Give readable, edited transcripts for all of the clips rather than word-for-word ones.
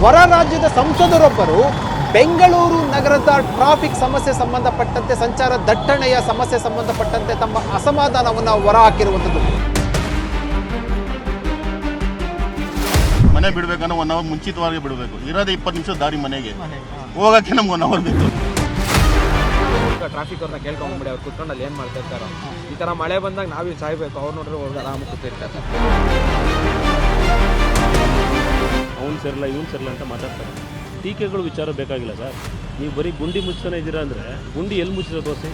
ಹೊರ ರಾಜ್ಯದ ಸಂಸದರೊಬ್ಬರು ಬೆಂಗಳೂರು ನಗರದ ಟ್ರಾಫಿಕ್ ಸಮಸ್ಯೆ ಸಂಬಂಧಪಟ್ಟಂತೆ, ಸಂಚಾರ ದಟ್ಟಣೆಯ ಸಮಸ್ಯೆ ಸಂಬಂಧಪಟ್ಟಂತೆ ತಮ್ಮ ಅಸಮಾಧಾನವನ್ನು ಹೊರಹಾಕಿರುವಂಥದ್ದು. ಮನೆ ಬಿಡಬೇಕಂದ್ರೆ 1 ಅವರ್ ಮುಂಚಿತವಾಗಿ ಬಿಡಬೇಕು. ಇರೋದೇ 20 ನಿಮಿಷ ದಾರಿ ಮನೆಗೆ ಹೋಗೋಕ್ಕೆ ನಮ್ಗೆ 1 ಅವರ್ ಬೇಕು. ಟ್ರಾಫಿಕ್ ಅವ್ರನ್ನ ಕೇಳ್ಕೊಂಡ್ಬಿಡಿ, ಅವ್ರು ಕುತ್ಕೊಂಡು ಅಲ್ಲಿ ಏನು ಮಾಡ್ತಾ ಇರ್ತಾರೋ. ಈ ಥರ ಮಳೆ ಬಂದಾಗ ನಾವೇ ಸಾಯ್ಬೇಕು, ಅವ್ರು ನೋಡ್ರೆ ಹೋಗಿ ಆರಾಮಾಗಿ ಕೂತಿರ್ತಾರೆ. ಅವ್ನು ಸೇರಲ್ಲ ಇವ್ನು ಸೇರಲ್ಲ ಅಂತ ಮಾತಾಡ್ತಾರೆ. ಟೀಕೆಗಳು ವಿಚಾರ ಬೇಕಾಗಿಲ್ಲ ಸರ್. ನೀವು ಬರೀ ಗುಂಡಿ ಮುಚ್ತಾನೆ ಇದ್ದೀರಾ ಅಂದರೆ ಗುಂಡಿ ಎಲ್ಲಿ ಮುಚ್ಚಿರೋ ತೋರಿಸಿ.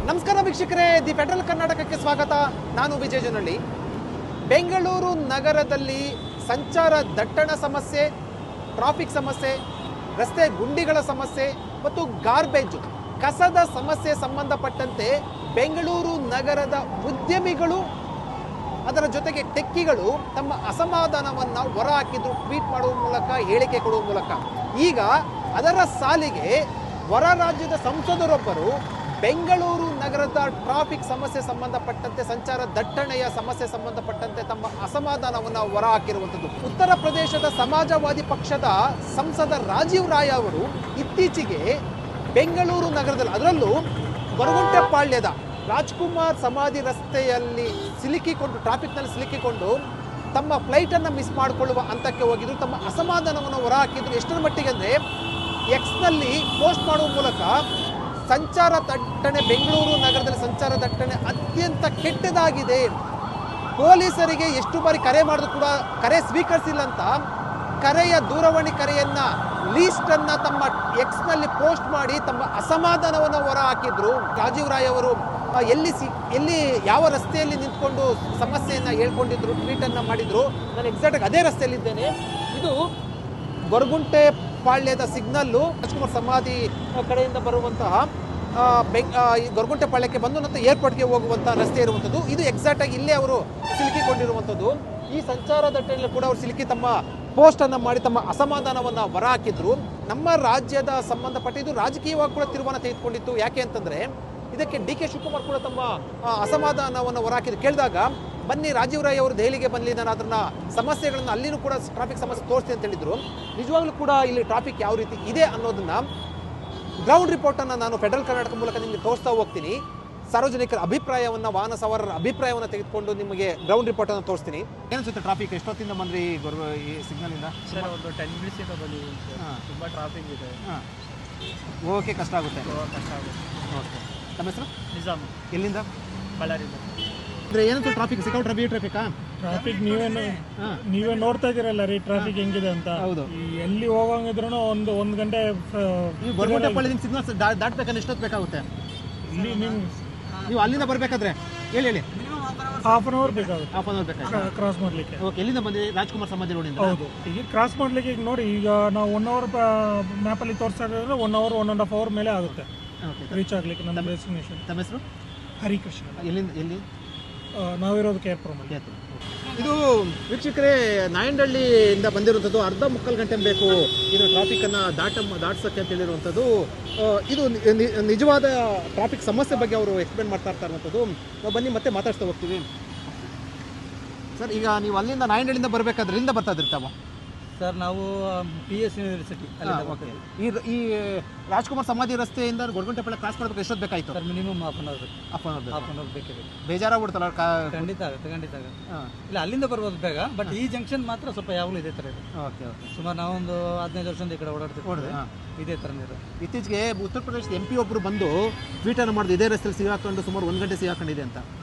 ನಮಸ್ಕಾರ ವೀಕ್ಷಕರೇ, ದಿ ಫೆಡರಲ್ ಕರ್ನಾಟಕಕ್ಕೆ ಸ್ವಾಗತ. ನಾನು ವಿಜಯ ಜನಹಳ್ಳಿ. ಬೆಂಗಳೂರು ನಗರದಲ್ಲಿ ಸಂಚಾರ ದಟ್ಟಣ ಸಮಸ್ಯೆ, ಟ್ರಾಫಿಕ್ ಸಮಸ್ಯೆ, ರಸ್ತೆ ಗುಂಡಿಗಳ ಸಮಸ್ಯೆ ಮತ್ತು ಗಾರ್ಬೇಜ್ ಕಸದ ಸಮಸ್ಯೆ ಸಂಬಂಧಪಟ್ಟಂತೆ ಬೆಂಗಳೂರು ನಗರದ ಉದ್ಯಮಿಗಳು, ಅದರ ಜೊತೆಗೆ ಟೆಕ್ಕಿಗಳು ತಮ್ಮ ಅಸಮಾಧಾನವನ್ನು ಹೊರಹಾಕಿದ್ರು. ಟ್ವೀಟ್ ಮಾಡುವ ಮೂಲಕ, ಹೇಳಿಕೆ ಕೊಡುವ ಮೂಲಕ. ಈಗ ಅದರ ಸಾಲಿಗೆ ಹೊರ ರಾಜ್ಯದ ಸಂಸದರೊಬ್ಬರು ಬೆಂಗಳೂರು ನಗರದ ಟ್ರಾಫಿಕ್ ಸಮಸ್ಯೆ ಸಂಬಂಧಪಟ್ಟಂತೆ, ಸಂಚಾರ ದಟ್ಟಣೆಯ ಸಮಸ್ಯೆ ಸಂಬಂಧಪಟ್ಟಂತೆ ತಮ್ಮ ಅಸಮಾಧಾನವನ್ನು ಹೊರಹಾಕಿರುವಂಥದ್ದು. ಉತ್ತರ ಪ್ರದೇಶದ ಸಮಾಜವಾದಿ ಪಕ್ಷದ ಸಂಸದ ರಾಜೀವ್ ರಾಯ್ ಅವರು ಇತ್ತೀಚೆಗೆ ಬೆಂಗಳೂರು ನಗರದಲ್ಲಿ, ಅದರಲ್ಲೂ ಗೊರಗುಂಟೆಪಾಳ್ಯದ ರಾಜ್ಕುಮಾರ್ ಸಮಾಧಿ ರಸ್ತೆಯಲ್ಲಿ ಸಿಲುಕಿಕೊಂಡು, ಟ್ರಾಫಿಕ್ನಲ್ಲಿ ಸಿಲುಕಿಕೊಂಡು ತಮ್ಮ ಫ್ಲೈಟನ್ನು ಮಿಸ್ ಮಾಡಿಕೊಳ್ಳುವ ಹಂತಕ್ಕೆ ಹೋಗಿದ್ರು. ತಮ್ಮ ಅಸಮಾಧಾನವನ್ನು ಹೊರಹಾಕಿದ್ರು. ಎಷ್ಟರ ಮಟ್ಟಿಗೆ ಅಂದರೆ ಎಕ್ಸ್ನಲ್ಲಿ ಪೋಸ್ಟ್ ಮಾಡುವ ಮೂಲಕ ಸಂಚಾರ ದಟ್ಟಣೆ, ಬೆಂಗಳೂರು ನಗರದಲ್ಲಿ ಸಂಚಾರ ದಟ್ಟಣೆ ಅತ್ಯಂತ ಕೆಟ್ಟದಾಗಿದೆ, ಪೊಲೀಸರಿಗೆ ಎಷ್ಟು ಬಾರಿ ಕರೆ ಮಾಡಿದ್ರು ಕೂಡ ಕರೆ ಸ್ವೀಕರಿಸಿಲ್ಲ ಅಂತ ಕರೆಯ ದೂರವಾಣಿ ಕರೆಯನ್ನು ಲೀಸ್ಟನ್ನು ತಮ್ಮ ಎಕ್ಸ್ನಲ್ಲಿ ಪೋಸ್ಟ್ ಮಾಡಿ ತಮ್ಮ ಅಸಮಾಧಾನವನ್ನು ಹೊರಹಾಕಿದ್ರು. ರಾಜೀವ್ ರಾಯ್ ಅವರು ಎಲ್ಲಿ ಯಾವ ರಸ್ತೆಯಲ್ಲಿ ನಿಂತ್ಕೊಂಡು ಸಮಸ್ಯೆಯನ್ನು ಹೇಳ್ಕೊಂಡಿದ್ರು, ಟ್ವೀಟನ್ನು ಮಾಡಿದ್ರು. ನಾನು ಎಕ್ಸಾಕ್ಟಾಗಿ ಅದೇ ರಸ್ತೆಯಲ್ಲಿದ್ದೇನೆ. ಇದು ಗೊರಗುಂಟೆಪಾಳ್ಯದ ಸಿಗ್ನಲ್ಲು, ರಾಜ್ಕುಮಾರ್ ಸಮಾಧಿ ಕಡೆಯಿಂದ ಬರುವಂತಹ ಗೊರಗುಂಟೆಪಾಳ್ಯಕ್ಕೆ ಬಂದು ನಂತರ ಏರ್ಪೋರ್ಟ್ಗೆ ಹೋಗುವಂಥ ರಸ್ತೆ ಇರುವಂಥದ್ದು. ಇದು ಎಕ್ಸಾಕ್ಟಾಗಿ ಇಲ್ಲೇ ಅವರು ಸಿಲುಕಿಕೊಂಡಿರುವಂಥದ್ದು. ಈ ಸಂಚಾರ ದಟ್ಟಣೆಯಲ್ಲಿ ಕೂಡ ಅವರು ಸಿಲುಕಿ ತಮ್ಮ ಪೋಸ್ಟನ್ನು ಮಾಡಿ ತಮ್ಮ ಅಸಮಾಧಾನವನ್ನು ಹೊರಹಾಕಿದ್ರು. ನಮ್ಮ ರಾಜ್ಯದ ಸಂಬಂಧಪಟ್ಟಿದ್ದು ರಾಜಕೀಯವಾಗಿ ಕೂಡ ತಿರುವನ್ನು ತೆಗೆದುಕೊಂಡಿತ್ತು. ಯಾಕೆ ಅಂತಂದರೆ ಇದಕ್ಕೆ ಡಿ ಕೆ ಶಿವಕುಮಾರ್ ಕೂಡ ತಮ್ಮ ಅಸಮಾಧಾನವನ್ನು ಹೊರಹಾಕಿದ್ರು. ಕೇಳಿದಾಗ ಬನ್ನಿ ರಾಜೀವ್ ರಾಯ್ ಅವರು ದೆಹಲಿಗೆ ಬನ್ನಿ, ನಾನು ಅದನ್ನ ಸಮಸ್ಯೆಗಳನ್ನು ಅಲ್ಲಿನೂ ಕೂಡ ಟ್ರಾಫಿಕ್ ಸಮಸ್ಯೆ ತೋರಿಸ್ತೀನಿ ಅಂತ ಹೇಳಿದ್ರು. ನಿಜವಾಗ್ಲೂ ಕೂಡ ಇಲ್ಲಿ ಟ್ರಾಫಿಕ್ ಯಾವ ರೀತಿ ಇದೆ ಅನ್ನೋದನ್ನ ಗ್ರೌಂಡ್ ರಿಪೋರ್ಟನ್ನು ನಾನು ಫೆಡರಲ್ ಕರ್ನಾಟಕ ಮೂಲಕ ನಿಮಗೆ ತೋರಿಸ್ತಾ ಹೋಗ್ತೀನಿ. ಸಾರ್ವಜನಿಕರ ಅಭಿಪ್ರಾಯವನ್ನು, ವಾಹನ ಸವಾರರ ಅಭಿಪ್ರಾಯವನ್ನು ತೆಗೆದುಕೊಂಡು ನಿಮಗೆ ಗ್ರೌಂಡ್ ರಿಪೋರ್ಟನ್ನು ತೋರಿಸ್ತೀನಿ. ಏನಿಸುತ್ತೆ ಟ್ರಾಫಿಕ್? ಎಷ್ಟೊತ್ತಿಂದ ಬಂದ್ರಿ ಈ ಸಿಗ್ನಲಿಂದ? ಸರ್ ಒಂದು 10 ಮಿನಿಟ್ಸಿಂದ ಬಂದಿದ್ದೀನಿ ಸರ್. ತುಂಬ ಟ್ರಾಫಿಕ್ ಇದೆ, ಹೋಗೋಕ್ಕೆ ಕಷ್ಟ ಆಗುತ್ತೆ. ಕಷ್ಟ ಆಗುತ್ತೆ. ಓಕೆ, ತಮ್ಮ ಹೆಸರು? ನಿಜಾಮ್. ಎಲ್ಲಿಂದ? ಬಳ್ಳಾರಿಂದ. ಅಂದರೆ ಏನಿತ್ತು ಟ್ರಾಫಿಕ್? ಸಿಕ್ಕಾಪಟ್ಟೆ ಹೆವಿ ಟ್ರಾಫಿಕಾ? ಟ್ರಾಫಿಕ್ ನೀವೇ ನೋಡ್ತಾ ಇದೀರಲ್ಲ ರೀ ಟ್ರಾಫಿಕ್ ಹೆಂಗಿದೆ ಅಂತ. ಹೌದು. ಎಲ್ಲಿ ಹೋಗಂಗಿದ್ರು ಒಂದು ಗಂಟೆ. ನೀವು ಗೊರಗುಂಟೆಪಾಳ್ಯದಿಂದ ಸಿಗ್ನಲ್ಸ್ ದಾಟ್ಬೇಕಂದ್ರೆ ಎಷ್ಟೊತ್ತು ಬೇಕಾಗುತ್ತೆ? ಇಲ್ಲಿ ನೀವು ಅಲ್ಲಿಂದ ಬರಬೇಕಾದ್ರೆ ಹೇಳಿ ಹಾಫ್ ಅನ್ ಅವರ್ ಬೇಕಾಗುತ್ತೆ. ಹಾಫ್ ಅನ್ ಅವರ್ ಬೇಕಾಗುತ್ತೆ ಕ್ರಾಸ್ ಮಾಡ್ಲಿಕ್ಕೆ. ಓಕೆ, ಎಲ್ಲಿಂದ ಬಂದಿದೆ? ರಾಜ್ಕುಮಾರ್ ಸಮಾಧಿ ರೋಡಿಂದ. ಹೌದು. ಈಗ ಕ್ರಾಸ್ ಮಾಡ್ಲಿಕ್ಕೆ ಈಗ ನೋಡಿ, ಈಗ ನಾವು 1 ಅವರ್ ಮ್ಯಾಪಲ್ಲಿ ತೋರಿಸ್ತಾ ಇದ್ರೆ 1 ಅವರ್ 1.5 ಅವರ್ ಮೇಲೆ ಆಗುತ್ತೆ ರೀಚ್ ಆಗ್ಲಿಕ್ಕೆ ನಮ್ಮ ಡೆಸ್ಟಿನೇಷನ್. ತಮ್ಮ ಹೆಸರು? ಹರಿಕೃಷ್ಣ. ಎಲ್ಲಿ ನಾವಿರೋದು ಕೇರ್ಪುರಂ. ಇದು ವೀಕ್ಷಕರೇ, ನಾಯಂಡಹಳ್ಳಿಯಿಂದ ಬಂದಿರುವಂಥದ್ದು. ಅರ್ಧ ಮುಕ್ಕಾಲು ಗಂಟೆ ಬೇಕು ಇದು ಟ್ರಾಫಿಕನ್ನು ದಾಟ್ಸೋಕ್ಕೆ ಅಂತ ಹೇಳಿರುವಂಥದ್ದು. ಇದು ನಿಜವಾದ ಟ್ರಾಫಿಕ್ ಸಮಸ್ಯೆ ಬಗ್ಗೆ ಅವರು ಎಕ್ಸ್ಪ್ಲೇನ್ ಮಾಡ್ತಾ ಇರುವಂಥದ್ದು. ನಾವು ಬನ್ನಿ ಮತ್ತೆ ಮಾತಾಡ್ತಾ ಹೋಗ್ತೀವಿ. ಸರ್, ಈಗ ನೀವು ಅಲ್ಲಿಂದ ನಾಯಂಡಹಳ್ಳಿಯಿಂದ ಬರಬೇಕಾದ್ರೆ ಇಲ್ಲಿಂದ ಬರ್ತಾ ಇದ್ರಿ ತಾವು? ಸರ್, ನಾವು PS ಯೂನಿವರ್ಸಿಟಿ ಈ ರಾಜ್ಕುಮಾರ್ ಸಮಾಧಿ ರಸ್ತೆಯಿಂದ ಗೊರಗುಂಟೆಪಾಳ್ಯ ಕ್ರಾಸ್ ಮಾಡಬೇಕು ಎಷ್ಟೊತ್ತು ಬೇಕಾಯಿತು? Sir, minimum half an hour ಬೇಕೇ ಬೇಕು. ಬೇಜಾರಾಗ್ಬಿಡ್ತಲ್ಲ? ಖಂಡಿತ ಆಗುತ್ತೆ. ಇಲ್ಲ, ಅಲ್ಲಿಂದ ಬರ್ಬೋದು ಬೇಗ, ಬಟ್ ಈ ಜಂಕ್ಷನ್ ಮಾತ್ರ ಸ್ವಲ್ಪ ಯಾವಾಗಲೂ ಇದೇ ಥರ ಇದೆ. ಓಕೆ. ಸುಮಾರು ನಾವೊಂದು 15 ವರ್ಷದಿಂದ ಈ ಕಡೆ ಓಡಾಡ್ತೀವಿ, ಇದೇ ಥರನೇ ಇದೆ. ಇತ್ತೀಚೆಗೆ ಉತ್ತರ ಪ್ರದೇಶದ MP ಒಬ್ಬರು ಬಂದು ಟ್ವೀಟನ್ನು ಮಾಡಿದ್ರು, ಇದೇ ರಸ್ತೆಯಲ್ಲಿ ಸಿಗಾಕೊಂಡು ಸುಮಾರು 1 ಗಂಟೆ ಸಿಗಾಕೊಂಡಿದೆ ಅಂತ.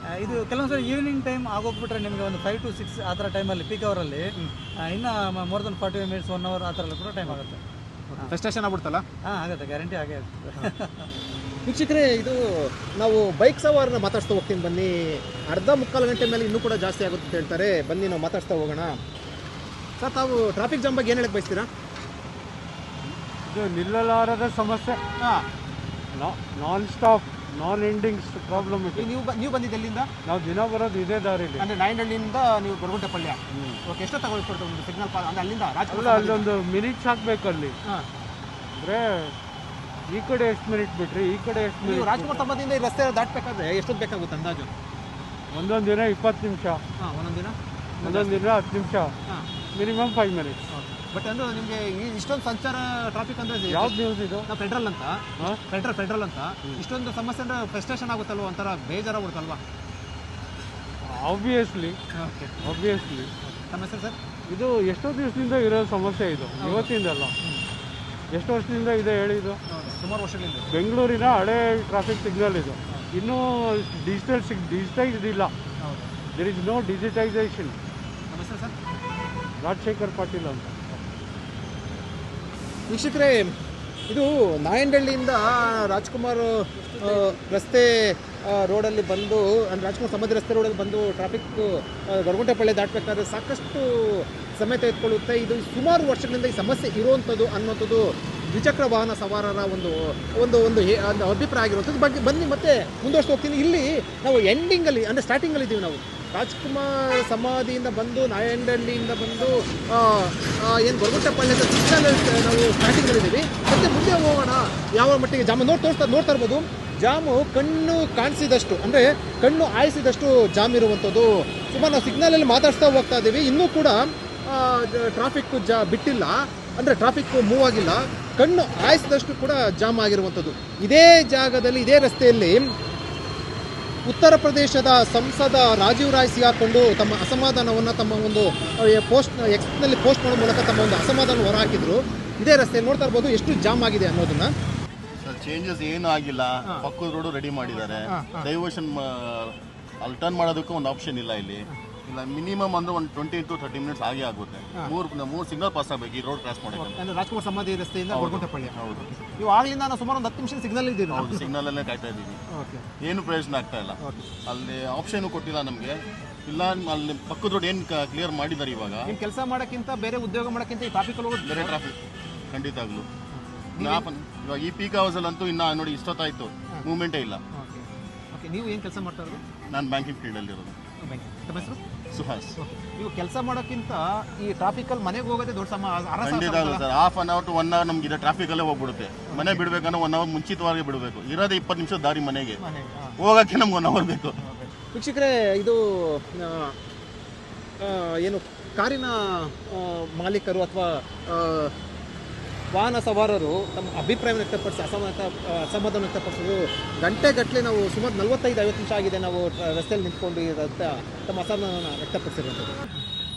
ಇದು ಕೆಲವೊಂದು ಸರಿ ಈವ್ನಿಂಗ್ ಟೈಮ್ ಆಗೋಗ್ಬಿಟ್ರೆ ನಿಮಗೆ ಒಂದು 5 to 6 ಆ ಥರ ಟೈಮಲ್ಲಿ, ಪೀಕ್ ಅವರಲ್ಲಿ ಇನ್ನೂ ಮೋರ್ ದನ್ 45 ಮಿನಿಟ್ಸ್ 1 ಅವರ್ ಆ ಥರ ಎಲ್ಲ ಕೂಡ ಟೈಮ್ ಆಗುತ್ತೆ. ಫ್ರಸ್ಟ್ರೇಷನ್ ಆಗ್ಬಿಡ್ತಲ್ಲ? ಆಗುತ್ತೆ, ಗ್ಯಾರಂಟಿ ಆಗೇ ಆಗುತ್ತೆ. ವೀಕ್ಷಕರೇ, ಇದು ನಾವು ಬೈಕ್ ಸವಾರನ್ನ ಮಾತಾಡ್ತಾ ಹೋಗ್ತೀನಿ. ಬನ್ನಿ, ಅರ್ಧ ಮುಕ್ಕಾಲು ಗಂಟೆ ಮೇಲೆ ಇನ್ನೂ ಕೂಡ ಜಾಸ್ತಿ ಆಗುತ್ತೆ ಅಂತ ಹೇಳ್ತಾರೆ. ಬನ್ನಿ ನಾವು ಮಾತಾಡ್ತಾ ಹೋಗೋಣ. ಸರ್, ತಾವು ಟ್ರಾಫಿಕ್ ಜಾಮ್ ಬಗ್ಗೆ ಏನು ಹೇಳಕ್ಕೆ ಬಯಸ್ತೀರಾ? ಇದು ನಿಲ್ಲಲಾರದ ಸಮಸ್ಯೆ, ನಾನ್ ಸ್ಟಾಪ್, ನಾನ್ ಎಂಡಿಂಗ್ಸ್ ಪ್ರಾಬ್ಲಮ್ ಇದೆ. ನೀವು ಬಂದಿದ್ದು ಎಲ್ಲಿಂದ? ನಾವು ದಿನ ಬರೋದು ಇದೇ ದಾರಿಲಿ. ಅಂದರೆ ನಾಯಂಡಹಳ್ಳಿಯಿಂದ ನೀವು ಗೊರಗುಂಟೆಪಾಳ್ಯ. ಓಕೆ, ಎಷ್ಟು ತಗೊಳ್ಕೊಡ್ತೀವಿ ಒಂದು ಸಿಗ್ನಲ್ ಅಂದರೆ ಅಲ್ಲಿಂದ ಅಲ್ಲ, ಅಲ್ಲೊಂದು ಮಿನಿಟ್ಸ್ ಹಾಕ್ಬೇಕು ಅಲ್ಲಿ. ಅಂದರೆ ಈ ಕಡೆ ಎಷ್ಟು ಮಿನಿಟ್ ಬಿಟ್ರಿ, ಈ ಕಡೆ ಎಷ್ಟು ಮಿನಿಟ್. ರಾಜ್ಕುಮಾರ್ ಸಮಾಧಿಯಿಂದ ಈ ರಸ್ತೆ ದಾಟಬೇಕಾದ್ರೆ ಎಷ್ಟೊತ್ತು ಬೇಕಾಗುತ್ತೆ ಅಂದಾಜು? ಒಂದೊಂದು ದಿನ 20 ನಿಮಿಷ, ಒಂದೊಂದು ದಿನ 10 ನಿಮಿಷ. Minimum 5 minutes. ಬಟ್ ಅಂದ್ರೆ ನಿಮಗೆ ಇಷ್ಟೊಂದು ಸಂಚಾರ ಟ್ರಾಫಿಕ್ ಅಂದ್ರೆ ಯಾವ್ದು ನ್ಯೂಸ್ ಇದು? ನಾವು ಫೆಡ್ರಲ್ ಅಂತ ಫೆಡ್ರಲ್ ಅಂತ ಇಷ್ಟೊಂದು ಸಮಸ್ಯೆ ಅಂದ್ರೆ ಫ್ರಸ್ಟ್ರೇಷನ್ ಆಗುತ್ತಲ್ವ, ಒಂಥರ ಬೇಜಾರಾಗ್ಬಿಡುತ್ತಲ್ವಾ? ಆಬ್ವಿಯಸ್ಲಿ ನಮ್ಮ ಹೆಸರು ಸರ್? ಇದು ಎಷ್ಟೋ ದಿವಸದಿಂದ ಇರೋ ಸಮಸ್ಯೆ ಇದು, ಇವತ್ತಿಂದಲ್ಲ. ಎಷ್ಟು ವರ್ಷದಿಂದ ಇದೆ ಹೇಳಿ ಇದು? ಸುಮಾರು ವರ್ಷಗಳಿಂದ. ಬೆಂಗಳೂರಿನ ಹಳೆ ಟ್ರಾಫಿಕ್ ಸಿಗ್ನಲ್ ಇದು. ಇನ್ನೂ ಡಿಜಿಟೈಸ್ಡ್ ಇಲ್ಲ. There is no digitization. ನಮ್ಮ ಹೆಸರು ಸರ್? ರಾಜಶೇಖರ್ ಪಾಟೀಲ್ ಅಂತ. ವೀಕ್ಷಕರೇ, ಇದು ನಾಯಂಡಹಳ್ಳಿಯಿಂದ ರಾಜ್ಕುಮಾರ್ ರಸ್ತೆ ರೋಡಲ್ಲಿ ಬಂದು, ಅಂದರೆ ರಾಜ್ಕುಮಾರ್ ಸಮಾಧಿ ರಸ್ತೆ ರೋಡಲ್ಲಿ ಬಂದು ಟ್ರಾಫಿಕ್ ಗೊರಗುಂಟೆಪಾಳ್ಯ ದಾಟಬೇಕಾದ್ರೆ ಸಾಕಷ್ಟು ಸಮಯ ತೆಗೆದುಕೊಳ್ಳುತ್ತೆ. ಇದು ಸುಮಾರು ವರ್ಷಗಳಿಂದ ಈ ಸಮಸ್ಯೆ ಇರುವಂಥದ್ದು ಅನ್ನೋಂಥದ್ದು ದ್ವಿಚಕ್ರ ವಾಹನ ಸವಾರರ ಒಂದು ಅಭಿಪ್ರಾಯ ಆಗಿರುವಂಥದ್ದು. ಬಗ್ಗೆ ಬನ್ನಿ ಮತ್ತೆ ಮುಂದುವರ್ಸ್ತಾ ಹೋಗ್ತೀನಿ. ಇಲ್ಲಿ ನಾವು ಎಂಡಿಂಗಲ್ಲಿ ಅಂದರೆ ಸ್ಟಾರ್ಟಿಂಗಲ್ಲಿ ಇದ್ದೀವಿ. ನಾವು ರಾಜ್ಕುಮಾರ್ ಸಮಾಧಿಯಿಂದ ಬಂದು ನಾಯಂಡಹಳ್ಳಿಯಿಂದ ಬಂದು ಏನು ಗೊರಗುಂಟೆಪಾಳ್ಯದ ಸಿಗ್ನಲ್ ನಾವು ಸ್ಟಾರ್ಟಿಂಗಲ್ಲಿದ್ದೀವಿ. ಮತ್ತು ಮುಂದೆ ಹೋಗೋಣ ಯಾವ ಮಟ್ಟಿಗೆ ಜಾಮ ನೋಡ್ತಾ ಇರ್ಬೋದು. ಜಾಮು ಕಣ್ಣು ಕಾಣಿಸಿದಷ್ಟು, ಅಂದರೆ ಕಣ್ಣು ಆಯಿಸಿದಷ್ಟು ಜಾಮ್ ಇರುವಂಥದ್ದು. ಸುಮಾರು ನಾವು ಸಿಗ್ನಲಲ್ಲಿ ಮಾತಾಡ್ತಾ ಹೋಗ್ತಾ ಇದ್ದೀವಿ. ಇನ್ನೂ ಕೂಡ ಟ್ರಾಫಿಕ್ ಬಿಟ್ಟಿಲ್ಲ, ಅಂದರೆ ಟ್ರಾಫಿಕ್ ಮೂವ್ ಆಗಿಲ್ಲ. ಕಣ್ಣು ಆಯಿಸಿದಷ್ಟು ಕೂಡ ಜಾಮ್ ಆಗಿರುವಂಥದ್ದು. ಇದೇ ಜಾಗದಲ್ಲಿ, ಇದೇ ರಸ್ತೆಯಲ್ಲಿ ಉತ್ತರ ಪ್ರದೇಶದ ಸಂಸದ ರಾಜೀವ್ ರಾಯ್ ಸಿಗಾಕೊಂಡು ತಮ್ಮ ಅಸಮಾಧಾನವನ್ನು ತಮ್ಮ ಒಂದು ಎಕ್ಸ್ನಲ್ಲಿ ಪೋಸ್ಟ್ ಮಾಡೋ ಮೂಲಕ ತಮ್ಮ ಒಂದು ಅಸಮಾಧಾನ ಹೊರಹಾಕಿದ್ರು. ಇದೇ ರಸ್ತೆಯಲ್ಲಿ ನೋಡ್ತಾ ಇರ್ಬೋದು ಎಷ್ಟು ಜಾಮ್ ಆಗಿದೆ ಅನ್ನೋದನ್ನ. ಸರ್ ಚೇಂಜಸ್ ಏನೂ ಆಗಿಲ್ಲ. ಪಕ್ಕದ ರೋಡು ರೆಡಿ ಮಾಡಿದ್ದಾರೆ. ಡೈವರ್ಷನ್ ಅಲ್ಲಿ ಟರ್ನ್ ಮಾಡೋದಕ್ಕೂ ಒಂದು ಆಪ್ಷನ್ ಇಲ್ಲ ಇಲ್ಲಿ. ಇಲ್ಲ ಮಿನಿಮಮ್ ಅಂದ್ರೆ ಒಂದು 20 to 30 ಮಿನಿಟ್ಸ್ ಆಗೇ ಆಗುತ್ತೆ. ಮೂರು ಸಿಗ್ನಲ್ ಪಾಸ್ ಆಗಬೇಕು ಈ ರೋಡ್ ಕ್ರಾಸ್ ಮಾಡೋಕ್ಕೆ. ಅಂದರೆ ರಾಜ್ಕುಮಾರ್ ಸಮಾಧಿ ರಸ್ತೆಯಿಂದ ಗೊರಗುಂಟೆಪಾಳ್ಯ. ಹೌದು. ನೀವು ಆಗ್ಲಿಂದ ನಾನು ಸುಮಾರು ಒಂದು 10 ನಿಮಿಷ ಸಿಗ್ನಲ್ ಇದ್ದೀವಿ. ಹೌದು, ಸಿಗ್ನಲಲ್ಲೇ ಕಾಯ್ತಾ ಇದ್ದೀವಿ. ಏನು ಪ್ರಯೋಜನ ಆಗ್ತಾ ಇಲ್ಲ. ಅಲ್ಲಿ ಆಪ್ಷನ್ ಕೊಟ್ಟಿಲ್ಲ ನಮಗೆ. ಇಲ್ಲ ಅಲ್ಲಿ ಪಕ್ಕದ ರೋಡ್ ಏನು ಕ್ಲಿಯರ್ ಮಾಡಿದ್ದಾರೆ ಇವಾಗ. ನಿಮ್ಮ ಕೆಲಸ ಮಾಡೋಕ್ಕಿಂತ ಬೇರೆ ಉದ್ಯೋಗ ಮಾಡೋಕ್ಕಿಂತ ಈ ಟ್ರಾಫಿಕಲ್ಲಿ ಹೋಗೋದು ಬೇರೆ ಟ್ರಾಫಿಕ್ ಖಂಡಿತಾಗ್ಲು. ಇವಾಗ ಈ ಪೀಕ್ ಅವರ್ಸಲ್ಲಂತೂ ಇನ್ನು ನೋಡಿ ಇಷ್ಟೊತ್ತಾಯ್ತು, ಮೂವ್ಮೆಂಟೇ ಇಲ್ಲ. ಓಕೆ, ನೀವು ಏನು ಕೆಲಸ ಮಾಡ್ತಾ ಇರೋದು? ನಾನು ಬ್ಯಾಂಕಿಂಗ್ ಫೀಲ್ಡಲ್ಲಿರೋದು. ತಮ್ಮ ಹೆಸರು? ಸುಹಾಸ್. ನೀವು ಕೆಲಸ ಮಾಡೋಕ್ಕಿಂತ ಈ ಟ್ರಾಫಿಕಲ್ಲಿ ಮನೆಗೆ ಹೋಗೋದೇ ದೊಡ್ಡ ಖಂಡಿತ sir. Half an hour to 1 hour ನಮ್ಗೆ ಇದೆ ಟ್ರಾಫಿಕಲ್ಲೇ ಹೋಗ್ಬಿಡುತ್ತೆ. ಮನೆ ಬಿಡಬೇಕಂದ್ರೆ 1 ಅವರ್ ಮುಂಚಿತವಾಗಿ ಬಿಡಬೇಕು. ಇರೋದೇ 20 ನಿಮಿಷ ದಾರಿ ಮನೆಗೆ, ಹೋಗೋಕ್ಕೆ ನಮ್ಗೆ 1 ಅವರ್ ಬೇಕು. ವೀಕ್ಷಕರೇ, ಇದು ಏನು ಕಾರಿನ ಮಾಲೀಕರು ಅಥವಾ ವಾಹನ ಸವಾರರು ತಮ್ಮ ಅಭಿಪ್ರಾಯವನ್ನು ವ್ಯಕ್ತಪಡಿಸಿ ಅಸಮಾಧಾನ ವ್ಯಕ್ತಪಡಿಸೋದು. ಗಂಟೆಗಟ್ಟಲೆ ನಾವು ಸುಮಾರು 45-50 ನಿಮಿಷ ಆಗಿದೆ ನಾವು ರಸ್ತೆಯಲ್ಲಿ ನಿಂತ್ಕೊಂಡು ತಮ್ಮ ಅಸಮಾಧಾನ ವ್ಯಕ್ತಪಡಿಸಿರುವಂಥದ್ದು.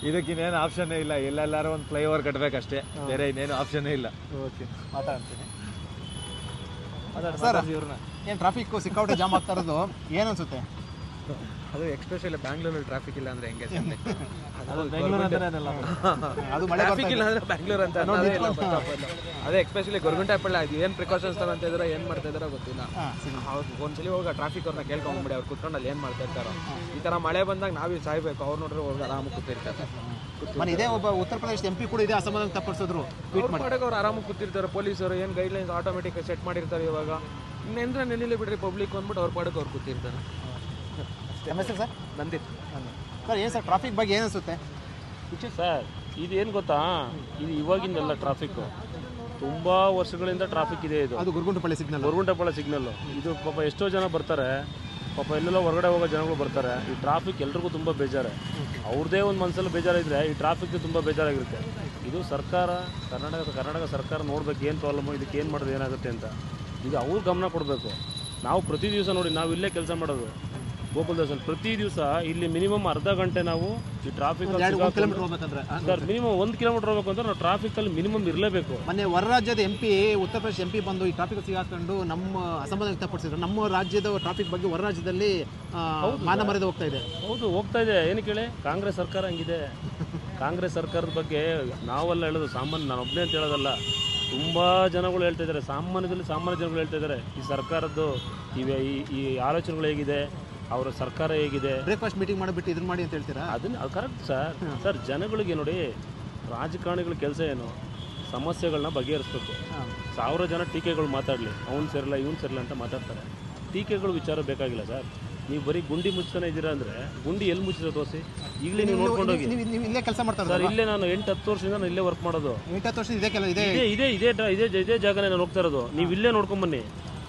ಇದಕ್ಕಿನ್ನೇನು ಆಪ್ಷನ್ನೇ ಇಲ್ಲ. ಎಲ್ಲೆಲ್ಲಾರು ಒಂದು ಫ್ಲೈಓವರ್ ಕಟ್ಟಬೇಕಷ್ಟೇ, ಬೇರೆ ಇನ್ನೇನು ಆಪ್ಷನ್ನೇ ಇಲ್ಲ. ಓಕೆ, ಮಾತಾಡ್ತೀನಿ ಸರ್. ಏನು ಟ್ರಾಫಿಕ್ ಸಿಕ್ಕಾಪಟ್ಟೆ ಜಾಮ್ ಆಗ್ತಾ ಇರೋದು ಏನು ಅನಿಸುತ್ತೆ? ಅದು ಎಕ್ಸ್ಪೆಷಲಿ ಬ್ಯಾಂಗ್ಳೂರಲ್ಲಿ ಟ್ರಾಫಿಕ್ ಇಲ್ಲ ಅಂದ್ರೆ ಹೆಂಗೆ? ಅದು ಮಳೆ ಟ್ರಾಫಿಕ್ ಇಲ್ಲ ಅಂದ್ರೆ ಬ್ಯಾಂಗ್ಳೂರ್ ಅಂತ ಅದೇ ಎಕ್ಸ್ಪೆಷಲಿ ಗೊರಗುಂಟೆಪಾಳ್ಯ ಏನು ಪ್ರಿಕಾಷನ್ಸ್ ತಗೊಂತ ಇದಾರೋ ಏನು ಮಾಡ್ತಾ ಇದಾರೋ ಗೊತ್ತಿಲ್ಲ. ಹೌದು, ಒಂದ್ಸಲಿ ಹೋಗಿ ಟ್ರಾಫಿಕ್ ಅವ್ರನ್ನ ಕೇಳ್ಕೊಂಡ್ಬಿಡಿ, ಅವ್ರು ಕುತ್ಕೊಂಡು ಅಲ್ಲಿ ಏನು ಮಾಡ್ತಾ ಇರ್ತಾರೋ. ಈ ಥರ ಮಳೆ ಬಂದಾಗ ನಾವೇ ಸಾಯ್ಬೇಕು, ಅವ್ರು ನೋಡ್ರೆ ಹೋಗಿ ಆರಾಮಾಗಿ ಕೂತಿರ್ತಾರೆ. ಇದೇ ಒಬ್ಬ ಉತ್ತರ ಪ್ರದೇಶ MP ಕೂಡ ಇದೆ ಅಸಮಾಧಾನ ವ್ಯಕ್ತಪಡಿಸಿದ್ರು. ಟ್ವೀಟ್ ಮಾಡೋಕೆ ಅವ್ರು ಆರಾಮಾಗಿ ಕೂತಿರ್ತಾರೆ. ಪೊಲೀಸರು ಏನು ಗೈಡ್ಲೈನ್ಸ್ ಆಟೋಮೆಟಿಕ್ ಸೆಟ್ ಮಾಡಿರ್ತಾರೆ. ಇವಾಗ ಇನ್ನೇಂದ್ರೆ ನೆನೆಲಿ ಬಿಡ್ರಿ ಪಬ್ಲಿಕ್ ಅಂದ್ಬಿಟ್ಟು ಅವ್ರ ಪಾಡಕ್ಕೆ ಅವ್ರು ಕೂತಿರ್ತಾರೆ. ನಮ್ಮ ಹೆಸರು ಸರ್? ನಂದಿತ್ ಸರ್. ಏನು ಸರ್ ಟ್ರಾಫಿಕ್ ಬಗ್ಗೆ ಏನು ಅನಿಸುತ್ತೆ ಸರ್? ಇದು ಏನು ಗೊತ್ತಾ, ಇದು ಇವಾಗಿಂದಲ್ಲ ಟ್ರಾಫಿಕ್ಕು, ತುಂಬ ವರ್ಷಗಳಿಂದ ಟ್ರಾಫಿಕ್ ಇದೆ. ಇದು ಅದು ಗೊರಗುಂಟೆಪಾಳ್ಯ ಸಿಗ್ನಲ್ಲು. ಇದು ಪಾಪ ಎಷ್ಟೋ ಜನ ಬರ್ತಾರೆ, ಪಾಪ ಎಲ್ಲೆಲ್ಲೋ ಹೊರಗಡೆ ಹೋಗೋ ಜನಗಳು ಬರ್ತಾರೆ. ಈ ಟ್ರಾಫಿಕ್ ಎಲ್ರಿಗೂ ತುಂಬ ಬೇಜಾರು. ಅವ್ರದ್ದೇ ಒಂದು ಮನಸ್ಸಲ್ಲಿ ಬೇಜಾರಿದ್ರೆ ಈ ಟ್ರಾಫಿಕ್ಗೆ ತುಂಬ ಬೇಜಾರಾಗಿರುತ್ತೆ. ಇದು ಸರ್ಕಾರ, ಕರ್ನಾಟಕ ಸರ್ಕಾರ ನೋಡ್ಬೇಕು ಏನು ಪ್ರಾಬ್ಲಮ್ಮು, ಇದಕ್ಕೆ ಏನು ಮಾಡೋದು ಏನಾಗುತ್ತೆ ಅಂತ. ಇದು ಅವ್ರು ಗಮನ ಕೊಡಬೇಕು. ನಾವು ಪ್ರತಿ ದಿವಸ ನೋಡಿ, ನಾವು ಇಲ್ಲೇ ಕೆಲಸ ಮಾಡೋದು ಗೋಕುಲದಾಸಲ್ಲಿ. ಪ್ರತಿ ದಿವಸ ಇಲ್ಲಿ ಮಿನಿಮಮ್ ಅರ್ಧ ಗಂಟೆ ನಾವು ಈ ಟ್ರಾಫಿಕ್ ಸರ್. ಮಿನಿಮಮ್ 1 ಕಿಲೋಮೀಟರ್ ಹೋಗ್ಬೇಕು ಅಂದ್ರೆ ನಾವು ಟ್ರಾಫಿಕಲ್ಲಿ ಮಿನಿಮಮ್ ಇರಲೇಬೇಕು. ಮೊನ್ನೆ ಹೊರ ರಾಜ್ಯದ ಉತ್ತರ ಪ್ರದೇಶ MP ಬಂದು ಈ ಟ್ರಾಫಿಕ್ ಸಿಗಾಕೊಂಡು ನಮ್ಮ ಅಸಮಾಧಾನ ವ್ಯಕ್ತಪಡಿಸಿದ್ರು. ನಮ್ಮ ರಾಜ್ಯದ ಟ್ರಾಫಿಕ್ ಬಗ್ಗೆ ಹೊರ ರಾಜ್ಯದಲ್ಲಿ ಮಾನ ಮರ್ಯಾದೆ ಹೋಗ್ತಾ ಇದೆ. ಹೌದು, ಹೋಗ್ತಾ ಇದೆ. ಏನಕ್ಕೆ ಹೇಳಿ? ಕಾಂಗ್ರೆಸ್ ಸರ್ಕಾರ ಹಂಗಿದೆ. ಕಾಂಗ್ರೆಸ್ ಸರ್ಕಾರದ ಬಗ್ಗೆ ನಾವೆಲ್ಲ ಹೇಳೋದು ಸಾಮಾನ್ಯ, ನಾನು ಒಬ್ಬನೇ ಅಂತ ಹೇಳೋದಲ್ಲ, ತುಂಬ ಜನಗಳು ಹೇಳ್ತಾ ಇದ್ದಾರೆ. ಸಾಮಾನ್ಯ ಜನಗಳು ಹೇಳ್ತಾ ಇದ್ದಾರೆ ಈ ಸರ್ಕಾರದ್ದು ಈ ಆಲೋಚನೆಗಳು ಹೇಗಿದೆ, ಅವರ ಸರ್ಕಾರ ಹೇಗಿದೆ. ಬ್ರೇಕ್ಫಾಸ್ಟ್ ಮೀಟಿಂಗ್ ಮಾಡಿಬಿಟ್ಟು ಇದನ್ನ ಮಾಡಿ ಅಂತ ಹೇಳ್ತೀರಾ? ಅದನ್ನ ಕರೆಕ್ಟ್ ಸರ್. ಜನಗಳಿಗೆ ನೋಡಿ, ರಾಜಕಾರಣಿಗಳ ಕೆಲಸ ಏನು? ಸಮಸ್ಯೆಗಳನ್ನ ಬಗೆಹರಿಸ್ಬೇಕು. 1000 ಜನ ಟೀಕೆಗಳು ಮಾತಾಡಲಿ, ಅವ್ನು ಸೇರಲ್ಲ ಇವ್ನು ಸೇರಲ್ಲ ಅಂತ ಮಾತಾಡ್ತಾರೆ. ಟೀಕೆಗಳು ವಿಚಾರ ಬೇಕಾಗಿಲ್ಲ ಸರ್. ನೀವು ಬರೀ ಗುಂಡಿ ಮುಚ್ತಾನೆ ಇದ್ದೀರಾ ಅಂದರೆ ಗುಂಡಿ ಎಲ್ಲಿ ಮುಚ್ಚಿರೋ ತೋರಿಸಿ. ಈಗಲೇ ನೀವು ನೋಡ್ಕೊಂಡು ಹೋಗಿ. ನೀವು ಇಲ್ಲೇ ಕೆಲಸ ಮಾಡ್ತಾರೆ ಸರ್? ಇಲ್ಲೇ ನಾನು 8-10 ವರ್ಷದಿಂದ ನಾನು ಇಲ್ಲೇ ವರ್ಕ್ ಮಾಡೋದು. 8-10 ವರ್ಷದಿಂದ ಇದೇ ಜಾಗನೇ ನಾನು ಹೋಗ್ತಾ ಇರೋದು. ನೀವು ಇಲ್ಲೇ ನೋಡ್ಕೊಂಬನ್ನಿ.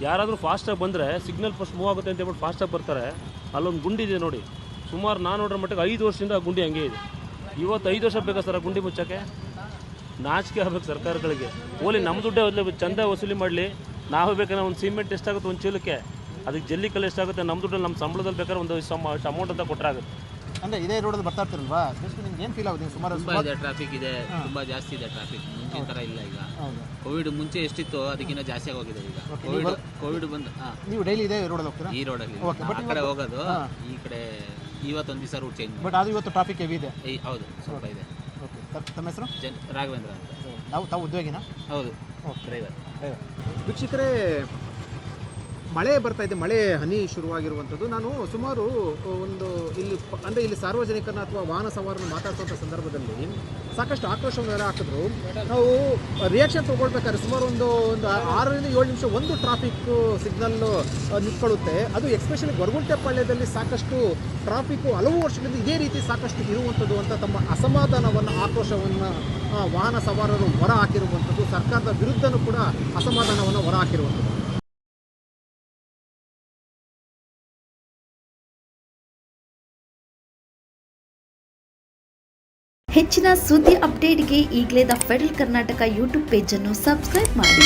ಯಾರಾದರೂ ಫಾಸ್ಟಾಗಿ ಬಂದರೆ ಸಿಗ್ನಲ್ ಫಸ್ಟ್ ಮೂವ್ ಆಗುತ್ತೆ ಅಂತ ಹೇಳ್ಬಿಟ್ಟು ಫಾಸ್ಟಾಗಿ ಬರ್ತಾರೆ. ಅಲ್ಲೊಂದು ಗುಂಡಿ ಇದೆ ನೋಡಿ, ಸುಮಾರು ನಾನು ನೋಡ್ರ ಮಟ್ಟಿಗೆ 5 ವರ್ಷದಿಂದ ಆ ಗುಂಡಿ ಹಂಗೆ ಇದೆ. ಇವತ್ತು 5 ವರ್ಷ ಬೇಕಾ ಸರ್ ಗುಂಡಿ ಮುಚ್ಚಕ್ಕೆ? ನಾಚಿಕೆ ಆಗ್ಬೇಕು ಸರ್ಕಾರಗಳಿಗೆ. ಓಲಿ ನಮ್ಮ ದುಡ್ಡೇ ಚಂದ ವಸೂಲಿ ಮಾಡಲಿ. ನಾವು ಬೇಕಾದ್ರೆ ಒಂದು ಸಿಮೆಂಟ್ ಎಷ್ಟಾಗುತ್ತೆ ಒಂದು ಚೀಲಕ್ಕೆ, ಅದಕ್ಕೆ ಜಲ್ಲಿ ಕಲ್ಲು ಎಷ್ಟಾಗುತ್ತೆ, ನಮ್ಮ ದುಡ್ಡಲ್ಲಿ ನಮ್ಮ ಸಂಬಳದಲ್ಲಿ ಬೇಕಾದ್ರೆ ಒಂದು ಅಮೌಂಟ್ ಅಂತ ಕೊಟ್ಟರಾಗುತ್ತೆ. ಅಂದರೆ ಇದೇ ರೋಡಲ್ಲಿ ಬರ್ತಾ ಇರ್ತಿರಲ್ವಾ, ನಿಮ್ಗೆ ಏನು ಫೀಲ್ ಆಗುತ್ತೆ? ನೀವು ಸುಮಾರು ತುಂಬ ಇದೆ ಟ್ರಾಫಿಕ್ ಇದೆ, ತುಂಬ ಜಾಸ್ತಿ ಇದೆ ಟ್ರಾಫಿಕ್. ಮುಂಚಿನ ಥರ ಇಲ್ಲ ಈಗ. ಕೋವಿಡ್ ಮುಂಚೆ ಎಷ್ಟಿತ್ತು ಅದಕ್ಕಿಂತ ಜಾಸ್ತಿ ಆಗೋಗಿದೆ ಈಗ. ಕೋವಿಡ್ ಬಂದು ನೀವು ಡೈಲಿ ಇದೇ ರೋಡಲ್ಲಿ ಹೋಗ್ತೀರಾ? ಈ ರೋಡಲ್ಲಿ ಆ ಕಡೆ ಹೋಗೋದು, ಈ ಕಡೆ ಇವತ್ತೊಂದು ದಿವಸ ರೂಟ್ ಚೇಂಜ್. ಬಟ್ ಅದು ಇವತ್ತು ಟ್ರಾಫಿಕ್ ಹೆವಿ ಇದೆ. ಹೌದು, ಸ್ವಲ್ಪ ಇದೆ. ಓಕೆ, ತಮ್ಮ ಹೆಸರು? ರಾಘವೇಂದ್ರ ಅಂತ. ತಾವು ಉದ್ಯೋಗಿನಾ? ಹೌದು, ಡ್ರೈವರ್. ವೀಕ್ಷಕರೇ, ಮಳೆ ಬರ್ತಾ ಇದೆ, ಮಳೆ ಹನಿ ಶುರುವಾಗಿರುವಂಥದ್ದು. ನಾನು ಸುಮಾರು ಇಲ್ಲಿ ಸಾರ್ವಜನಿಕರನ್ನ ಅಥವಾ ವಾಹನ ಸವಾರನ ಮಾತಾಡ್ತಂಥ ಸಂದರ್ಭದಲ್ಲಿ ಸಾಕಷ್ಟು ಆಕ್ರೋಶವನ್ನು ಬೇರೆ ಹಾಕಿದ್ರು. ನಾವು ರಿಯಾಕ್ಷನ್ ತೊಗೊಳ್ಬೇಕಾದ್ರೆ ಸುಮಾರು ಒಂದು 6 ರಿಂದ 7 ನಿಮಿಷ ಒಂದು ಟ್ರಾಫಿಕ್ ಸಿಗ್ನಲ್ ನಿಂತ್ಕೊಳ್ಳುತ್ತೆ. ಅದು ಎಸ್ಪೆಷಲಿ ಗೊರಗುಂಟೆಪಾಳ್ಯದಲ್ಲಿ ಸಾಕಷ್ಟು ಟ್ರಾಫಿಕ್ಕು ಹಲವು ವರ್ಷಗಳಿಂದ ಇದೇ ರೀತಿ ಸಾಕಷ್ಟು ಇರುವಂಥದ್ದು ಅಂತ ತಮ್ಮ ಅಸಮಾಧಾನವನ್ನು, ಆಕ್ರೋಶವನ್ನು ವಾಹನ ಸವಾರರು ಹೊರ ಹಾಕಿರುವಂಥದ್ದು. ಸರ್ಕಾರದ ವಿರುದ್ಧನೂ ಕೂಡ ಅಸಮಾಧಾನವನ್ನು ಹೊರ ಹಾಕಿರುವಂಥದ್ದು. ಹೆಚ್ಚಿನ ಸುದ್ದಿ ಅಪ್ಡೇಟ್ಗೆ ಈಗಲೇ ದ ಫೆಡರಲ್ ಕರ್ನಾಟಕ ಯೂಟ್ಯೂಬ್ ಪೇಜನ್ನು ಸಬ್ಸ್ಕ್ರೈಬ್ ಮಾಡಿ.